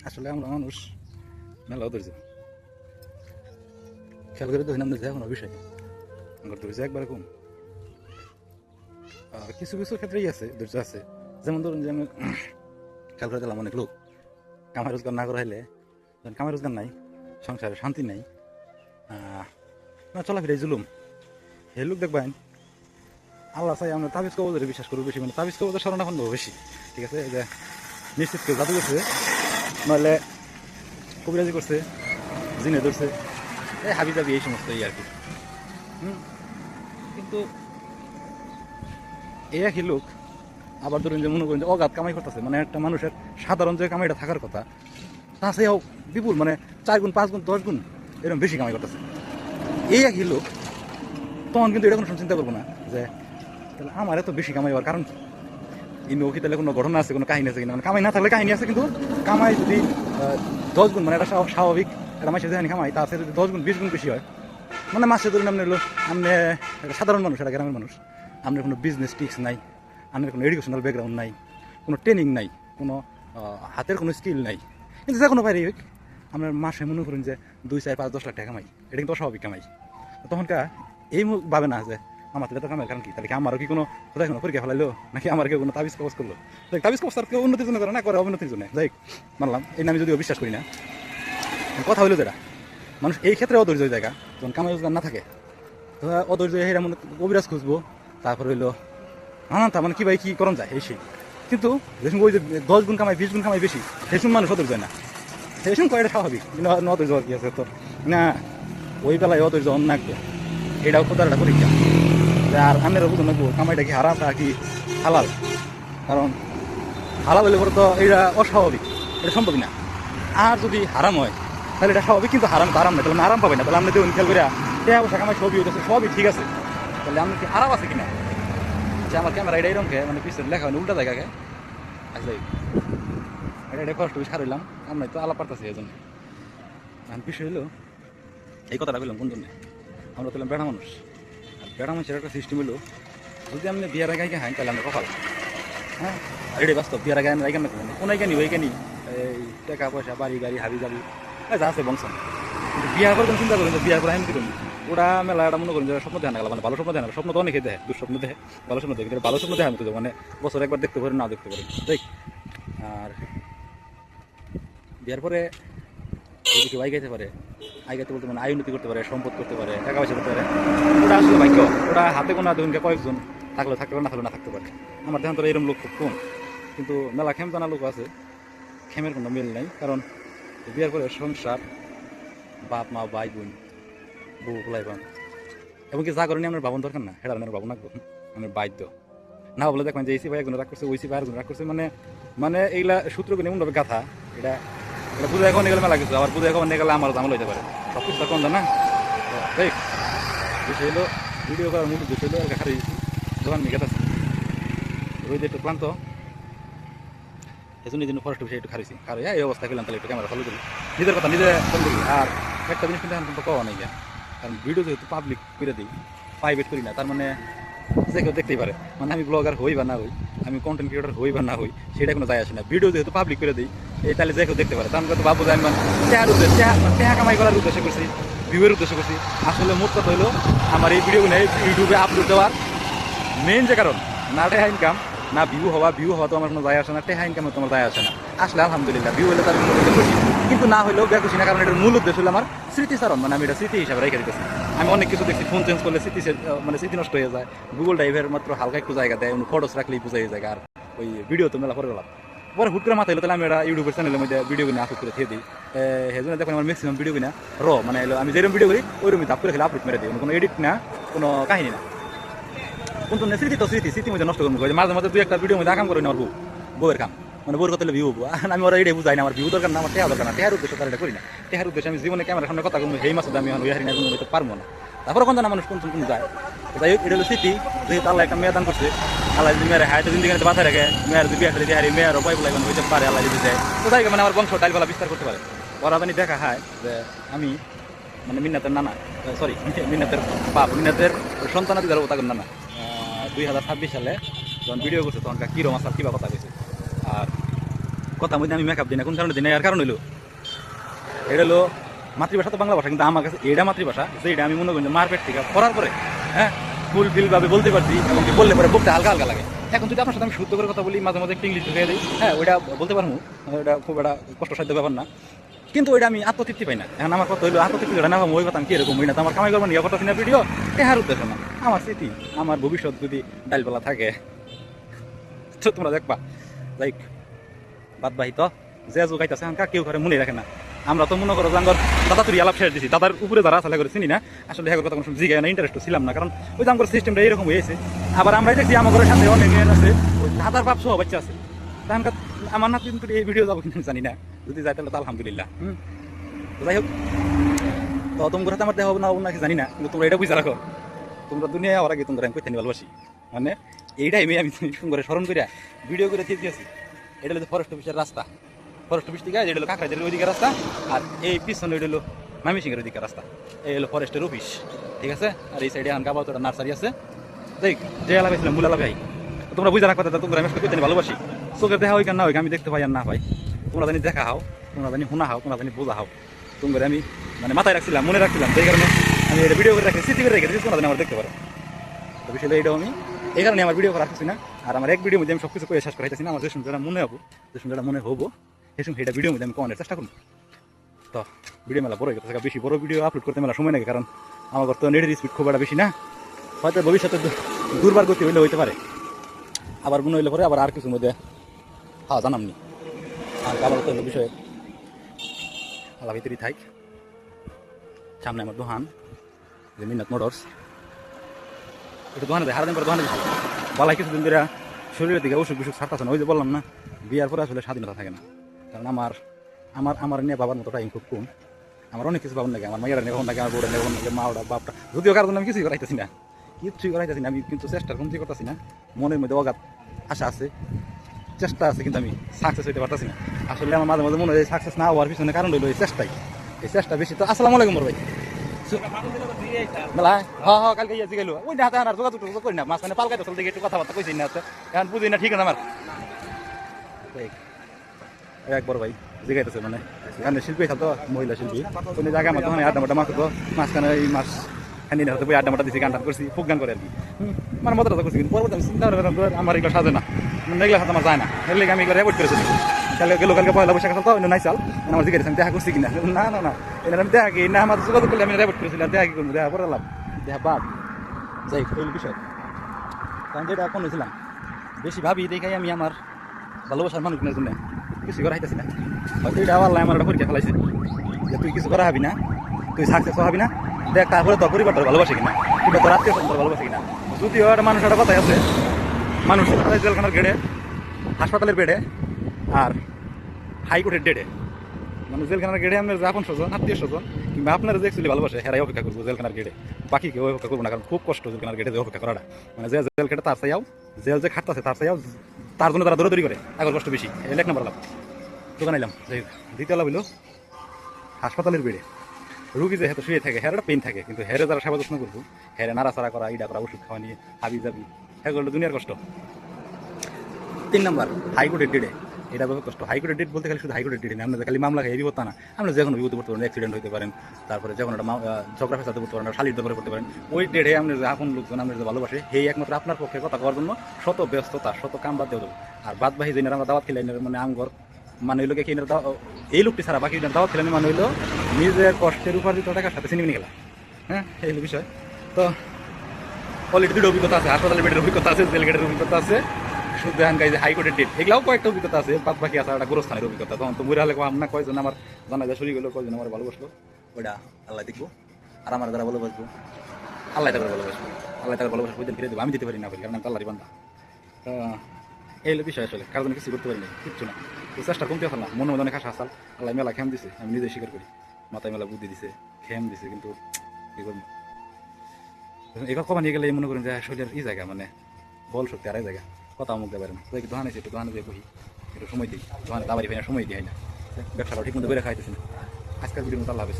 আসলে আমরা মানুষ মেলা ধৈর্য খেয়াল করে দেখি আমাদের কোনো বিষয় আমার ধৈর্য একবারে কম। আর কিছু কিছু ক্ষেত্রেই আছে ধৈর্য আছে, যেমন ধরুন যে আমি খেয়াল করে দিলাম অনেক লোক কামাই রোজগার না করা হলে, কামাই রোজগার নাই, সংসারে শান্তি নাই, চলাফেরাই জুলুম, এই লোক দেখবেন আল্লাহ চাই আমরা তাবিজ কবজরে বিশ্বাস করবো বেশি, মানে তাবিজ কবজের স্মরণাপন বেশি। ঠিক আছে, এই যে নিশ্চিত কেউ জাদু করছে, নইলে কবিরাজি করছে, জিনে ধরছে, এই হাবি জাবি এই সমস্ত আর কি। কিন্তু এই একই লোক আবার ধরুন যে মনে করেন যে অগাধ কামাই করতেছে, মানে একটা মানুষের সাধারণ যে কামাইটা থাকার কথা তা সেও বিপুল, মানে 4 গুণ 5 গুণ 10 গুণ এরকম বেশি কামাই করতেছে। এই একই লোক তখন কিন্তু এটা কোনো চিন্তা করবো না যে তাহলে আমার এত বেশি কামাই হওয়ার কারণ কি, তাহলে কোনো ঘটনা আছে, কোনো কাহিনী আছে কিনা। মানে কামাই না থাকলে কাহিনী আছে, কিন্তু কামাই যদি 10 গুণ, মানে এটা স্বাভাবিক একটা মাসে যেখানে কামাই তা আছে যদি 10 গুণ 20 গুণ বেশি হয়, মানে মাসে ধরুন আপনি আপনি সাধারণ মানুষ, এটা গ্রামের মানুষ, আপনার কোনো বিজনেস টিক্স নাই, আপনার কোনো এডুকেশনাল ব্যাকগ্রাউন্ড নাই, কোনো ট্রেনিং নাই, কোনো হাতের কোনো স্কিল নাই, কিন্তু যে কোনো বাইরে হোক আপনার মাসে মনে করুন যে 2, 4, 5, 10 লাখ টাকা কামাই, এটা কিন্তু অস্বাভাবিক কামাই। তখনকার এই ভাবে না যে আমার তো কামাই কারণ কি, তাহলে কি আমারও কি কোনো কোথায় কোনো পরীক্ষা ফেলাইলো, নাকি আমার কেউ কোনো তাবিজ কবজ করলো? তাবিজ কবজ তার কেউ উন্নতির জন্য করে না, করে অবনতির জন্য। যাই মানলাম, এই আমি যদিও বিশ্বাস করি না। কথা হইলো যেটা মানুষ এই ক্ষেত্রে অধৈর্য জায়গা, যখন কামাই রোজগার না থাকে তো অধৈর্য এরা মনে কবিরাজ খুঁজবো, তারপরে হইলো নানান মানে কি ভাই কি করণ যায় এই সেই। কিন্তু যেসব ওই যে 10 গুণ কামাই 20 গুণ কামাই বেশি, সেসব মানুষ অধৈর্য হয় না, সেসব কয়টা স্বাভাবিক, কিন্তু অধৈর্য কি আছে তো না, ওই বেলায় অধৈর্য অন্য একটু, এটাও কোথাও একটা পরীক্ষা। আর আমেরও বুঝুন লাগবো কামাইটা কি হারাম তা কি হালাল, কারণ হালাল হলে পরে তো এটা অস্বাভাবিক, এটা সম্ভব না। আর যদি হারাম হয় তাহলে এটা স্বাভাবিক, কিন্তু হারাম তো আরাম না, তাহলে আরাম পাবে না। তাহলে আপনি দেখুন খেয়াল করে টাকা পয়সা কামাই সবই হইতেছে, সবই ঠিক আছে, তাহলে আপনি কি আরাম আছে কিনা? আচ্ছা, আমার ক্যামেরা এটা এরকম মানে পিছনে লেখা হয় উল্টা জায়গাকে। আচ্ছা, এটা কষ্ট বেশি হারাইলাম, আমরা তো আলাপ পারতেছি এই জন্য। বিষয় হলো এই কথাটা বললাম কোন জন্য, আমরা তো বেড়া মানুষ, আর বেড়া মানুষের একটা সিস্টেম হলো যদি আপনি বিয়ার আগে হাই তাহলে আমরা কপাল, হ্যাঁ এটাই বাস্তব। বিয়ার আগে আমি রাইকান না কোন আইকানি ওইখানি এই টাকা পয়সা বাড়ি গাড়ি হাবি যাবি যা আছে বংশন, কিন্তু বিয়ার করে চিন্তা করেন যে বিয়ার করে আমি কি করি, ওরা মেলা এটা মনে করেন যে স্বপ্ন দেখা গেল, মানে ভালো স্বপ্ন দেখা, স্বপ্ন তো অনেকে দেখে, দুঃস্বপ্ন দেখে, ভালো স্বপ্ন দেখে, ভালো স্বপ্ন দেখে আমি তো মানে বছর একবার দেখতে পারি, না দেখতে পারি দেখ। আর বিয়ার পরে কেউ আইগাইতে পারে, আইগাইতে বলতে মানে আয় উন্নতি করতে পারে, সম্পদ করতে পারে, টাকা পয়সা করতে পারে, ওটা আসলে ভাগ্য। ওটা হাতে গোনা দেখুন কয়েকজন থাকলে থাকতে পারে, না থাকলে না থাকতে পারে। আমার দেখেন তো এরকম লোক খুব কম, কিন্তু মেলা খেম জানা লোক আছে, খেমের কোনো মিল নাই। কারণ বিয়ার পরে সংসার, বাপ মা ভাই বোন বউ বলাই বান, এমনকি যা করেনি আপনার বাবন দরকার না, সেটা আপনার বাবন রাখবো, আমার বাধ্য না বলে দেখবেন যে এসি ভাই একজন রাগ করছে, ওইসি ভাই একজন রাগ করছে, মানে মানে এইগুলা সূত্র করে এমনভাবে গাথা, এটা এটা বুঝে এখন গেলে মেলা কিছু, আবার বুঝে এখন গেলে আমার জামাল হইতে পারে, সব কিছু কম না। দেখ বিষয় হলো ভিডিও করার মূল উদ্দেশ্য হলো খারি দোকান নিয়ে গেছে, ওই যে একটু ক্লান্ত, এই জন্য এই জন্য ফরেস্ট বিষয়ে একটু খারিছি, খারে এই অবস্থা পেলাম, তাহলে একটু ক্যামেরা ফলো করি, নিজের কথা নিজে ফলো করি। আর একটা জিনিস কিন্তু এখন কওয়া নেই, কারণ ভিডিও যেহেতু পাবলিক করে দিই, প্রাইভেট করি না, তার মানে যে কেউ দেখতেই পারে, মানে আমি ব্লগার হই বা না হই, আমি কন্টেন্ট ক্রিয়েটার হই বা না হই, সেটা কোনো যায় আসে না। ভিডিও যেহেতু পাবলিক করে দিই, এই তাহলে যে কেউ দেখতে পারে, তার তো বাবু যায় মানে টাকা কামাই করার উদ্দেশ্য করছি, ভিউয়ের উদ্দেশ্য করছি। আসলে মোট কথা হলো আমার এই ভিডিওগুলো ইউটিউবে আপলোড দেওয়ার মেইন যে কারণ, না টাকা ইনকাম, না ভিউ হওয়া তো আমার কোনো যায় আসে না, টাকা ইনকামে তোমার যায় আসে না। আসলে আলহামদুলিল্লাহ ভিউ হলে তার খুশি, কিন্তু না হলেও খুশি না, কারণ এটার মূল উদ্দেশ্য হলো আমার স্মৃতিচারণ, মানে আমি এটা স্মৃতি হিসাবে রেখে দিতেছি। আমি অনেক কিছু দেখছি ফোন চেঞ্জ করলে স্মৃতি নষ্ট হয়ে যায়, গুগল ড্রাইভের মাত্র হালকা একটু জায়গা দেয়, ফটোস রাখলেই বোঝা যায়, আর ওই ভিডিও তো মেলা করে গেলাম পরে হুট করে মাথায় হলো, তাহলে আমি এটা ইউটিউবের চ্যানেলের মধ্যে ভিডিও কিনে আপলোড করে দিয়ে দিই। সেই জন্য দেখুন আমার ম্যাক্সিমাম ভিডিও কিনা মানে আমি যেরকম ভিডিও করি ওইরকম ধাপ করে খেলে আপলোড মেরে দিই, কোনো এডিট না, কোনো কাহিনী না, কিন্তু স্মৃতি তো স্মৃতি মধ্যে নষ্ট করবো, মাঝে মাঝে 2-1টা ভিডিও মধ্যে কাম করে না, আমার বউয়ের কাম, মানে বউর কথা ভিউ হবো, আমি ওরা এটাই বুঝাই না, আমার ভিউ দরকার না, আমার টেহা দরকার না, টেহার উদ্দেশ্য তার এটা করি না। টেহার উদ্দেশ্যে আমি জীবনে ক্যামেরার সামনে কথা বলবো, সেই মাসে আমি ওই হারি না বলতে পারবো না। তারপরে কোন জানা মানুষ কোন যায়, যাই হোক এটা হলো স্মৃতি। যেহেতু আল্লাহ একটা মেয়ে দান করছে, আল্লাহ যদি মেয়ের হায়াতে জিন্দিগি বাঁচায় রাখে, মেয়ের যদি বিয়ে খেলে হারি, মেয়েরও পাইব লাগবে হইতে পারে, আল্লাহ যদি দেয় তো তাই মানে আমার বংশ ডালপালা বিস্তার করতে পারে। ওরা জানি দেখা হয় যে আমি মানে মিন্নাতের নানা, সরি মিন্নাতের বাপ, মিন্নাতের সন্তানাদি ধরবো তাকে নানা। 2026 সালে যখন ভিডিও করছে তখন কিরম আসার কিবা কথা গেছে, আর কথা মধ্যে আমি মেকআপ দিই না, কোন কারণে দিই না, এর কারণ হলো এটা হলো মাতৃভাষা তো বাংলা ভাষা, কিন্তু আমার কাছে এটা মাতৃভাষা, যেটা আমি মনে করি যে মারপেট থেকে পড়ার পরে হ্যাঁ ফুলফিলভাবে বলতে পারছি, এবং বললে পরে বুকটা হালকা হালকা লাগে। এখন যদি আপনার সাথে আমি শুদ্ধ করে কথা বলি, মাঝে মাঝে একটু ইংলিশ ঢুকিয়ে দিই, হ্যাঁ ওইটা বলতে পারবো, ওইটা খুব একটা কষ্টসাধ্য ব্যাপার না, কিন্তু ওইটা আমি আত্মতৃপ্তি পাই না। এখন আমার কথা হইলো আত্মতৃপ্তি না, ওই কথা আমি কিরকম হই না, তো আমার কামাই করবেন ইয়ে করতেছি না ভিডিও, এহার উদ্দেশ্য না, আমার স্মৃতি, আমার ভবিষ্যৎ যদি ডালপালা থাকে তো তোমরা দেখবা। লাইক বাদ বাহি তো যে যোগাইতেছে কেউ ঘরে মনে রাখে না। আমরা তো মনে করো জাঙ্গর দাদা তুই আলাপ ছেড়ে দিছি, দাদার উপরে যারা আসলে করে চিনি না, আসলে হ্যাঁ কথা কোনো জিগায় না, ইন্টারেস্ট ছিলাম না, কারণ ওই জাঙ্গর সিস্টেমটা এরকম হয়েছে। আবার আমরাই দেখছি আমার ঘরের সাথে অনেক আছে ওই দাদার বাপ সহ বাচ্চা আছে, তখনকার আমার না কিন্তু এই ভিডিও যাবো কিন্তু জানি না, যদি যাই তাহলে তো আলহামদুলিল্লাহ। তো যাই হোক, তো তোমার হাতে আমার দেওয়া হবে না হবো নাকি জানি না, কিন্তু তোমরা এটা বুঝে রাখো, তোমরা দুনিয়া হওয়ার আগে তোমরা আমি কইতে ভালোবাসি, মানে এইটাই আমি সুন্দর স্মরণ করে ভিডিও করে দিয়েছি। এটা হলো ফরেস্ট অফিসের রাস্তা, ফরেস্ট অফিস থেকে এটা হলো কাঁকড়াদের ওইদিকে রাস্তা, আর এই পিছনে এটা হলো মামিসিংয়ের ওইদিকে রাস্তা, এই হলো ফরেস্টের অফিস, ঠিক আছে। আর এই সাইডে গাবাতোটা নার্সারি আছে, দেখ যে আলা পাইছিলাম মূল আলা ভাই, তোমরা বুঝে রাখো, তোমরা আমি কইতে ভালোবাসি, চোখের দেখা হয় কেন না হয় আমি দেখতে পাই আর না পাই, তোমরা জানি দেখা হাও, তোমরা জানি শোনা হাও, তোমরা জানি বোঝা হাও, তোমরা আমি মানে মাথায় রাখছিলাম, মনে রাখছিলাম, সেই কারণে আমি এটা ভিডিও করে রাখি, স্মৃতি করে রেখেছি, তোমরা জানি আমার দেখতে পারো। তো বিষয়টা এইটাও আমি এই কারণে আমার ভিডিও করা আসছি না, আর আমার এক ভিডিওর মধ্যে আমি সব কিছু করে শেষ করাইতেছি না, আমার যে যেটা মনে হবো, যে যেটা মনে হবো সেই সময় সেটা ভিডিওর মধ্যে আমি কমানোর চেষ্টা করবো। তো ভিডিও মেলা বড় হয়ে গেছে, বেশি বড় ভিডিও আপলোড করতে মেলা সময় লাগে, কারণ আমার তো নেটের স্পিড খুব একটা বেশি না, হয়তো ভবিষ্যতে দুর্বার গতি হইলে হইতে পারে, আবার মনে হইলে পরে আবার আর কিছুর মধ্যে হ্যাঁ জানামনি, আর আবার তো বিষয়ে আলা ভিতরেই থাক। সামনে আমার দোকান যে মিন্নাত মোটরস, একটু দোকানে দেয়, হারাদিন পরে দোকানে দিচ্ছি, বলাই কিছুদিন ধরে শরীরের দিকে অসুখ বিসুখ ছাড়তেছে না, ওই যে বললাম না বিয়ার পরে আসলে স্বাধীনতা থাকে না, কারণ আমার আমার আমার নিয়ে বাবার মতো টাইম খুব কম, আমার অনেক কিছু পাবো নাকি, আমার মায়েরা নেব নাকি, আমার বোর্ডে নেব নাকি, মা ওটা বাপটা, যদিও কারণ আমি কিছুই করাইতেছি না, কিছুই করাইতেছি না, আমি কিন্তু চেষ্টার কমতি করতেছি না, মনের মধ্যে অগাধ আশা আছে, চেষ্টা আছে, কিন্তু আমি সাকসেস হইতে পারতেছি না। আসলে আমার মাঝে মাঝে মনে হয় সাকসেস না হওয়ার পিছনে কারণ হইলো এই চেষ্টাই, এই চেষ্টা বেশি। তো আসসালামু আলাইকুম ভাই, হ্যাঁ হ্যাঁ কালকে ইয়ে গেল ওই হাতে আর যোগাযোগ টোগাযোগ করি না, মাঝখানে পালকাই তো দেখে একটু কথাবার্তা কইছি না, এখন বুঝি না ঠিক আছে আমার একবার ভাই জিগাইতেছে, মানে এখানে শিল্পী থাকতো মহিলা শিল্পী, কোনো জায়গায় আমার তখন আড্ডা মাটা মাছ হতো, মাঝখানে এই মাছ হ্যান্ডি হতে বই আড্ডা মাটা দিচ্ছি, গান টান করছি, ফুক গান করে আর কি, মানে মতো করছি, কিন্তু পরবর্তী আমি চিন্তা করে আমার এগুলো সাজে না, এগুলো সাথে আমার যায় না, এগুলো আমি এগুলো রেকর্ড করেছি, কালকে গেলো কালকে পয়লা বৈশাখ তো নাই চাল, আমার জিজ্ঞাসা আমি দেখা করছি কিনা, না না না এটা আমি দেখা কি না, আমার যোগাযোগ করলে আমি রেকর্ড করেছিলাম, দেখা কি করবো, দেখা করে লাভ, দেখা বাদ যাই ওই বিষয়, কারণ যেটা এখন হয়েছিলাম বেশি ভাবি দেখাই আমি আমার ভালোবাসার মানুষগুলোর জন্য কিছু করা হইতেছি না, হয়তো এটা আল্লাহ আমার একটা পরীক্ষা ফেলাইছে যে তুই কিছু করা হবি না, তুই সাকসেস হবি না, দেখ তারপরে তোর পরিবারটা ভালোবাসে কিনা, কিংবা তোর আত্মীয় স্বজন ভালোবাসে কিনা। যদিও একটা মানুষ একটা কথাই আছে, মানুষ জেলখানার গেড়ে, হাসপাতালের বেডে, আর হাইকোর্টের ডেডে, মানে জেলখানার গেড়ে আপনার যে আপন স্বজন আত্মীয় স্বজন কিংবা আপনার যে অ্যাকচুয়ালি ভালোবাসে হেরাই অপেক্ষা করবো জেলখানার গেড়ে, বাকি কেউ অপেক্ষা করবো না, কারণ খুব কষ্ট জেলখানার গেড়ে যে অপেক্ষা করাটা, মানে যে জেল খেটে তার চাইয়াও, জেল যে খাটতেছে তার চাইয়াও, তার জন্য তারা দৌড়াদৌড়ি করে, আগের কষ্ট বেশি, এই এক নম্বর লাভ। দোকান এলাম, দ্বিতীয় লাভ হলো হাসপাতালের বেডে রুগী যে হেঁটে শুয়ে থাকে, হেরাটা পেন থাকে, কিন্তু হেরে যারা সেবা যত্ন করবো, হেরে নাড়াচাড়া করা, ইডা করা, ওষুধ খাওয়া নিয়ে হাবি যাবি, হ্যাঁ করলো দুনিয়ার কষ্ট। 3 নম্বর হাইকোর্টের ডেটে, এটা বহুত কষ্ট। হাইকোর্টের ডেট বলতে খালি শুধু হাইকোর্টের ডেটে না, আমরা খালি মামলা খাই বিপদ না, আমরা যে কোনো বিপদ করতে পারেন, অ্যাক্সিডেন্ট হতে পারেন, তারপরে যখন একটা ঝগড়া ফেসাতে করতে পারেন, শালির দরবারে করতে পারেন, ওই ডেটে আপনি যে আপন লোকজন আপনি যে ভালোবাসে সেই একমাত্র আপনার পক্ষে কথা করার জন্য শত ব্যস্ততা শত কাম বাদ দেওয়া, আর বাদ বাহি যে আমরা দাওয়াত খেলে মানে আমগর মানে হইলো কি এই লোকটি ছাড়া বাকি দাওয়াত খেলে মানে হইলো নিজের কষ্টের উপার্জিত টাকার সাথে সিনেমিনি খেলা, হ্যাঁ এই বিষয়। তো অলরেডি দুটো অভিজ্ঞতা আছে, হাসপাতালের বেডের অভিজ্ঞতা আছে, জেল গেটের অভিজ্ঞতা আছে, শুধু এখানকার যে হাইকোর্টের ডেট এগুলাও কয়েকটা অভিজ্ঞতা আছে, বাদ বাকি আছে একটা গোরস্থানের অভিজ্ঞতা। তখন তো মরে হলে আমরা কয়জন আমার জানা যায় শরীর গেলো, কয়জন আমার ভালোবাসলো, ওইটা আল্লাহ দেখবো, আর আমার যারা ভালোবাসবো আল্লাহ তাদের ভালোবাসবো, আল্লাহ তাদের ভালোবাসবো ওই দিন ফিরে দেবো, আমি দিতে পারি না পারি, কারণ আমি আল্লাহরই বান্দা। এই হলো বিষয়, আসলে কারণ কিছু করতে পারি না, কিচ্ছু না, তো চেষ্টা কমতে আসল না, মনে মনে অনেক আশা আসাল, আল্লাহ মেলা খেম দিছে, আমি নিজে স্বীকার করি, মাথায় মেলা বুদ্ধি দিছে, খেম দিছে, কিন্তু কি করবো এবার কমা নিয়ে গেলে মনে করেন যে শরীরের এই জায়গা মানে বল শক্তি আর এই জায়গা কথা মুখ দেবেন, তো একটু দোকানে একটু দোকানে দিয়ে বহি, একটু সময় দিই, দোকানে দাবারি ভাই সময় দিই না, ব্যবসাটাও ঠিক মতো করে খাইতেছি না। আজকাল ভিডিও মতো আল্লাহ হাফেজ।